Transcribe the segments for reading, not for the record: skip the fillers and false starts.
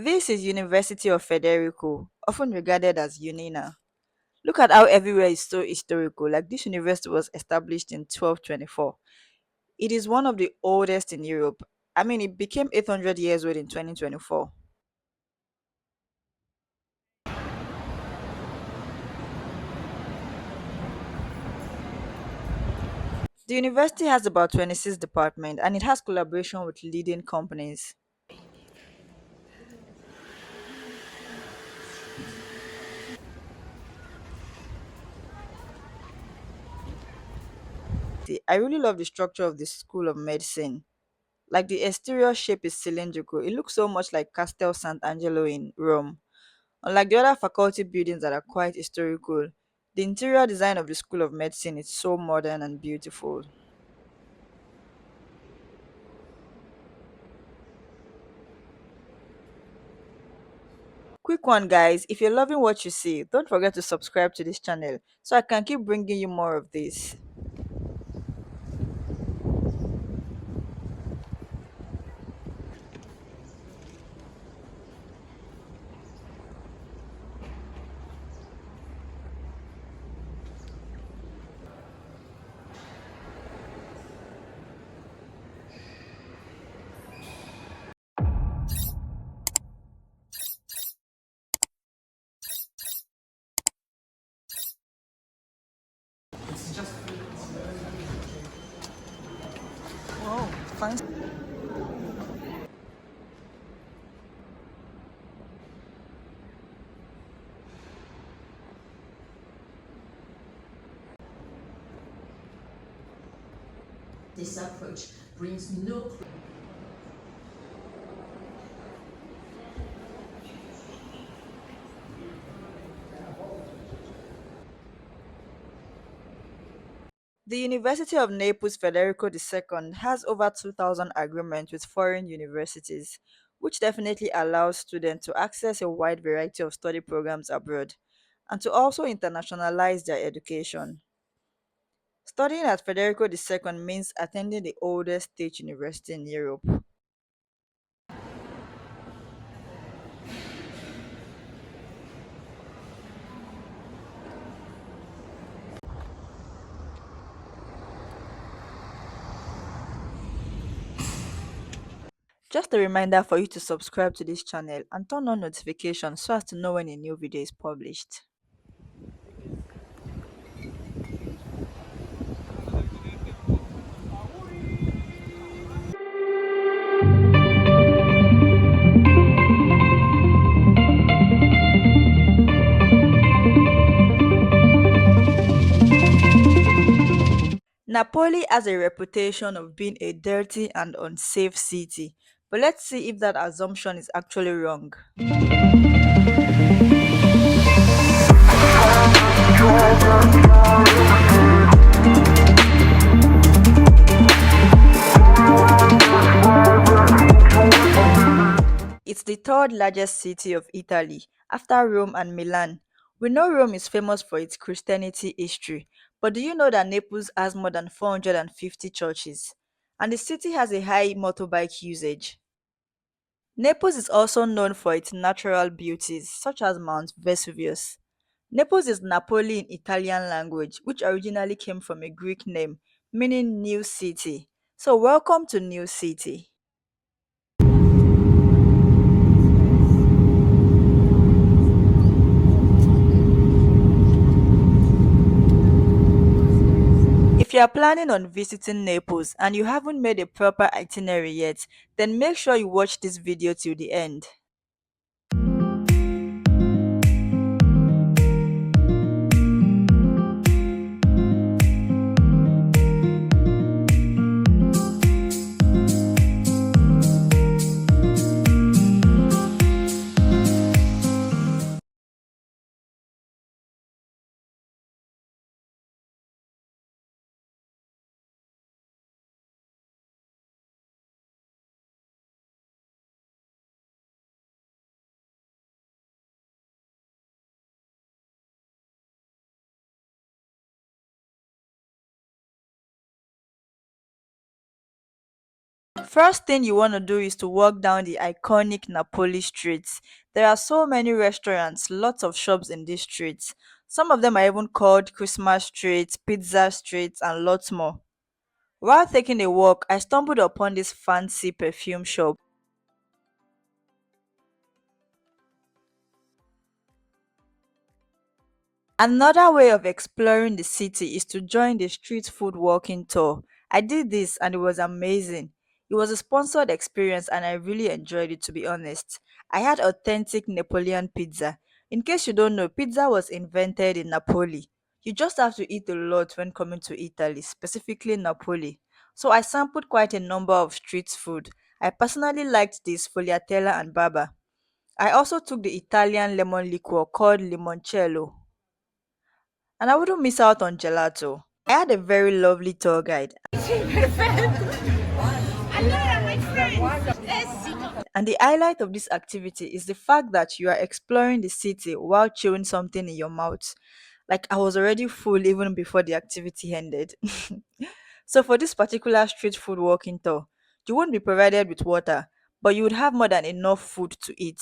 This is University of Federico, often regarded as UNINA. Look at how everywhere is so historical. Like this university was established in 1224. It is one of the oldest in Europe. I mean, it became 800 years old in 2024. The university has about 26 departments and it has collaboration with leading companies. I really love the structure of the School of Medicine. Like the exterior shape is cylindrical. It looks so much like Castel Sant'Angelo in Rome. Unlike the other faculty buildings that are quite historical, the interior design of the School of Medicine is so modern and beautiful. Quick one, guys, if you're loving what you see, don't forget to subscribe to this channel so I can keep bringing you more of this. Wow, fancy. This approach brings no. The University of Naples Federico II has over 2,000 agreements with foreign universities, which definitely allows students to access a wide variety of study programs abroad and to also internationalize their education. Studying at Federico II means attending the oldest state university in Europe. Just a reminder for you to subscribe to this channel and turn on notifications so as to know when a new video is published. Napoli has a reputation of being a dirty and unsafe city, but let's see if that assumption is actually wrong. It's the third largest city of Italy, after Rome and Milan. We know Rome is famous for its Christianity history, but do you know that Naples has more than 450 churches? And the city has a high motorbike usage. Naples is also known for its natural beauties, such as Mount Vesuvius. Naples is Napoli in Italian language, which originally came from a Greek name meaning new city. So, welcome to New City. If you are planning on visiting Naples and you haven't made a proper itinerary yet, then make sure you watch this video till the end. First thing you want to do is to walk down the iconic Napoli streets. There are so many restaurants, lots of shops in these streets. Some of them are even called Christmas streets, pizza streets, and lots more. While taking a walk, I stumbled upon this fancy perfume shop. Another way of exploring the city is to join the street food walking tour. I did this and it was amazing. It was a sponsored experience and I really enjoyed it, to be honest. I had authentic Napoleon pizza. In case you don't know, pizza was invented in Napoli. You just have to eat a lot when coming to Italy, specifically Napoli. So I sampled quite a number of street food. I personally liked this sfogliatella and baba. I also took the Italian lemon liqueur called limoncello, and I wouldn't miss out on gelato. I had a very lovely tour guide, and the highlight of this activity is the fact that you are exploring the city while chewing something in your mouth. Like I was already full even before the activity ended. So for this particular street food walking tour, you won't be provided with water, but you would have more than enough food to eat.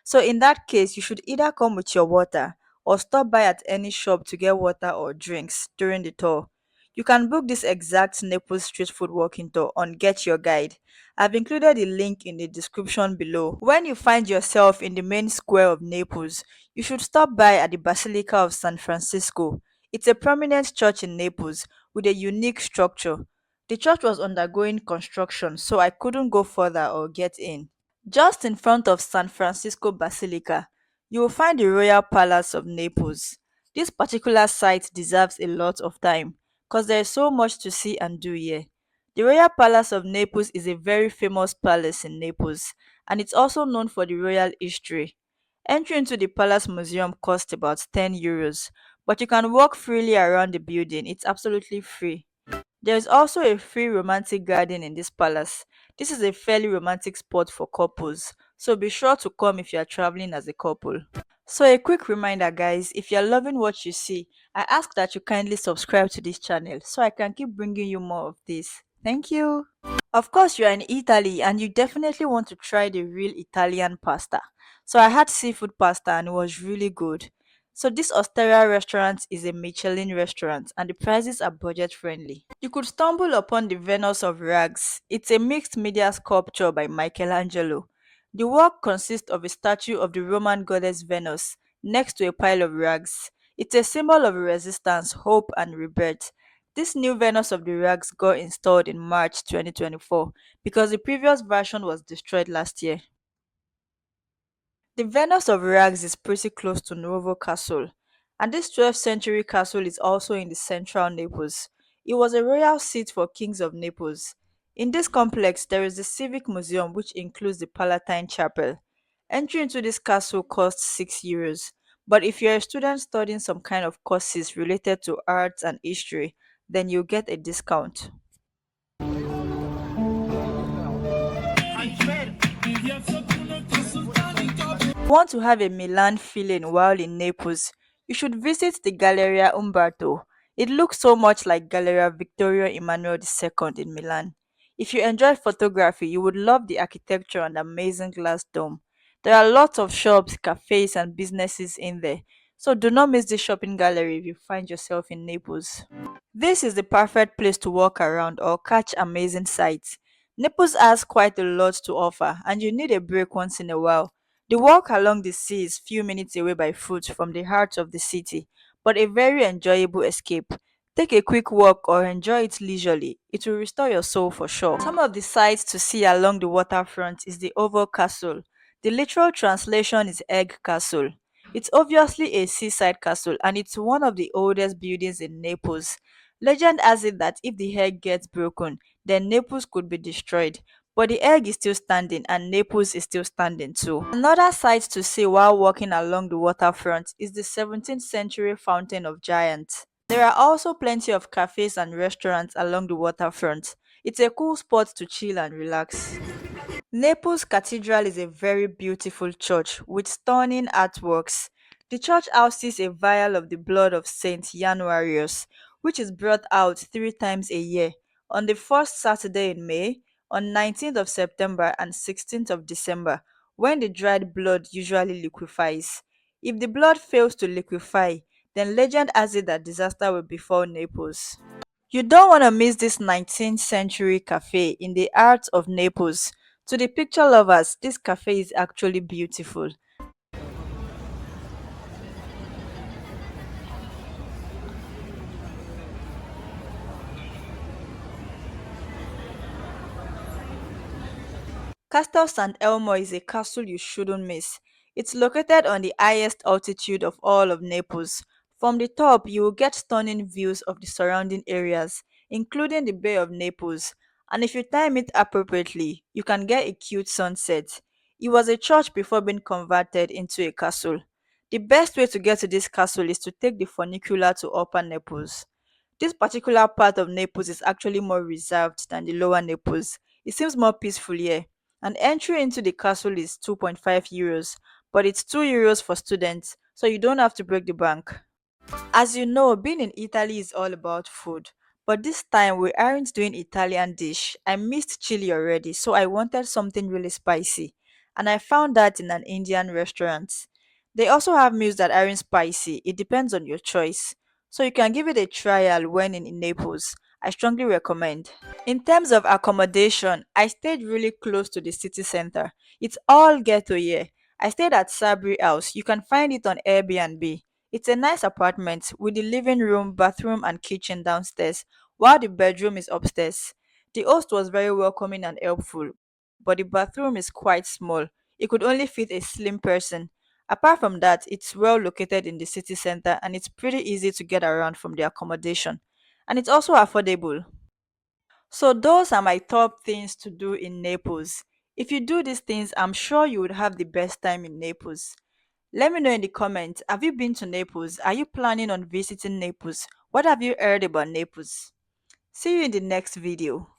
So in that case, you should either come with your water or stop by at any shop to get water or drinks during the tour. You can book this exact Naples street food walking tour on Get Your Guide. I've included a link in the description below. When you find yourself in the main square of Naples, you should stop by at the Basilica of San Francisco. It's a prominent church in Naples with a unique structure. The church was undergoing construction, so I couldn't go further or get in. Just in front of San Francisco Basilica, you will find the Royal Palace of Naples. This particular site deserves a lot of time because there is so much to see and do here. The Royal Palace of Naples is a very famous palace in Naples, and it's also known for the royal history. Entry into the Palace Museum costs about 10 euros, but you can walk freely around the building. It's absolutely free. There is also a free romantic garden in this palace. This is a fairly romantic spot for couples, so be sure to come if you are traveling as a couple. So, a quick reminder, guys, if you're loving what you see, I ask that you kindly subscribe to this channel so I can keep bringing you more of this. Thank you. Of course, you're in Italy and you definitely want to try the real Italian pasta. So, I had seafood pasta and it was really good. So, this Osteria restaurant is a Michelin restaurant and the prices are budget friendly. You could stumble upon the Venus of Rags. It's a mixed media sculpture by Michelangelo. The work consists of a statue of the Roman goddess Venus next to a pile of rags. It's a symbol of resistance, hope, and rebirth. This new Venus of the Rags got installed in March 2024 because the previous version was destroyed last year. The Venus of Rags is pretty close to Nuovo Castle, and this 12th century castle is also in the central Naples. It was a royal seat for kings of Naples. In this complex, there is the Civic Museum, which includes the Palatine Chapel. Entry into this castle costs 6 euros, but if you're a student studying some kind of courses related to arts and history, then you'll get a discount. Want to have a Milan feeling while in Naples, you should visit the Galleria Umberto. It looks so much like Galleria Vittorio Emanuele II in Milan. If you enjoy photography, you would love the architecture and amazing glass dome. There are lots of shops, cafes, and businesses in there, so do not miss the shopping gallery if you find yourself in Naples. This is the perfect place to walk around or catch amazing sights. Naples has quite a lot to offer, and you need a break once in a while. The walk along the sea is few minutes away by foot from the heart of the city, but a very enjoyable escape. Take a quick walk or enjoy it leisurely. It will restore your soul for sure. Some of the sights to see along the waterfront is the Oval Castle. The literal translation is Egg Castle. It's obviously a seaside castle and it's one of the oldest buildings in Naples. Legend has it that if the egg gets broken, then Naples could be destroyed. But the egg is still standing and Naples is still standing too. Another sight to see while walking along the waterfront is the 17th century Fountain of Giants. There are also plenty of cafes and restaurants along the waterfront. It's a cool spot to chill and relax. Naples Cathedral is a very beautiful church with stunning artworks. The church houses a vial of the blood of Saint Januarius, which is brought out 3 times a year, on the first Saturday in May, on 19th of September and 16th of December, when the dried blood usually liquefies. If the blood fails to liquefy, then legend has it that disaster will befall Naples. You don't want to miss this 19th century cafe in the heart of Naples. To the picture lovers, this cafe is actually beautiful. Castel San Elmo is a castle you shouldn't miss. It's located on the highest altitude of all of Naples. From the top, you will get stunning views of the surrounding areas, including the Bay of Naples. And if you time it appropriately, you can get a cute sunset. It was a church before being converted into a castle. The best way to get to this castle is to take the funicular to Upper Naples. This particular part of Naples is actually more reserved than the lower Naples. It seems more peaceful here. An entry into the castle is 2.5 euros, but it's 2 euros for students, so you don't have to break the bank. As you know, being in Italy is all about food. But this time we aren't doing Italian dish. I missed chili already, so I wanted something really spicy. And I found that in an Indian restaurant. They also have meals that aren't spicy. It depends on your choice. So you can give it a trial when in Naples. I strongly recommend. In terms of accommodation, I stayed really close to the city center. It's all ghetto here. I stayed at Sabri House. You can find it on Airbnb. It's a nice apartment with the living room, bathroom, and kitchen downstairs, while the bedroom is upstairs. The host was very welcoming and helpful, but the bathroom is quite small. It could only fit a slim person. Apart from that, it's well located in the city center and it's pretty easy to get around from the accommodation. And it's also affordable. So those are my top things to do in Naples. If you do these things, I'm sure you would have the best time in Naples. Let me know in the comments. Have you been to Naples? Are you planning on visiting Naples? What have you heard about Naples? See you in the next video.